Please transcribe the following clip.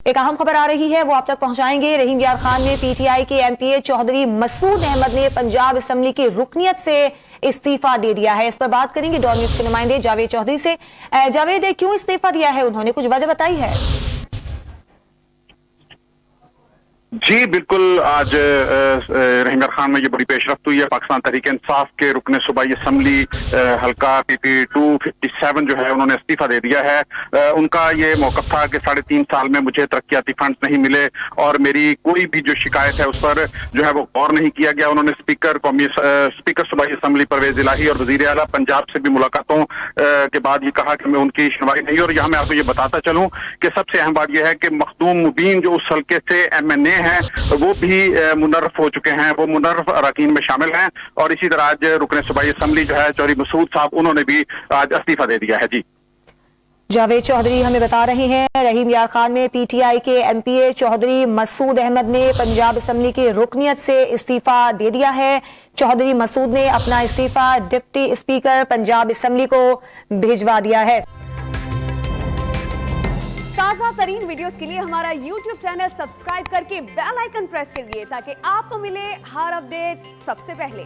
ایک اہم خبر آ رہی ہے، وہ آپ تک پہنچائیں گے۔ رحیم یار خان نے پی ٹی آئی کے ایم پی اے چودھری مسعود احمد نے پنجاب اسمبلی کی رکنیت سے استعفیٰ دے دیا ہے۔ اس پر بات کریں گے ڈان نیوز کے نمائندے جاوید چودھری سے۔ جاوید، کیوں استعفیٰ دیا ہے انہوں نے، کچھ وجہ بتائی ہے؟ جی بالکل، آج رحیم یار خان میں یہ بڑی پیش رفت ہوئی ہے۔ پاکستان تحریک انصاف کے رکن صوبائی اسمبلی حلقہ پی پی 257 جو ہے انہوں نے استعفیٰ دے دیا ہے۔ ان کا یہ موقف تھا کہ 3.5 سال میں مجھے ترقیاتی فنڈز نہیں ملے اور میری کوئی بھی جو شکایت ہے اس پر جو ہے وہ غور نہیں کیا گیا۔ انہوں نے اسپیکر صوبائی اسمبلی پرویز الہی اور وزیر اعلیٰ پنجاب سے بھی ملاقاتوں کے بعد یہ کہا کہ میں ان کی سنوائی نہیں، اور یہاں میں آپ کو یہ بتاتا چلوں کہ سب سے اہم بات یہ ہے کہ مخدوم مبین جو اس حلقے سے ایم این اے ہیں وہ بھی منرف ہو چکے ہیں، وہ منرف اراکین میں شامل ہیں، اور اسی طرح آج رکن صوبائی اسمبلی جو ہے چودھری مسعود صاحب انہوں نے بھی آج استعفیٰ دے دیا ہے۔ جی جاوید چودھری ہمیں بتا رہے ہیں رحیم یار خان میں پی ٹی آئی کے ایم پی اے چودھری مسعود احمد نے پنجاب اسمبلی کی رکنیت سے استعفیٰ دے دیا ہے۔ چودھری مسعود نے اپنا استعفیٰ ڈپٹی اسپیکر پنجاب اسمبلی کو بھیجوا دیا ہے۔ تازہ ترین ویڈیوز کے لیے ہمارا یوٹیوب چینل سبسکرائب کر کے بیل آئیکن پریس کریے تاکہ آپ کو ملے ہر اپڈیٹ سب سے پہلے۔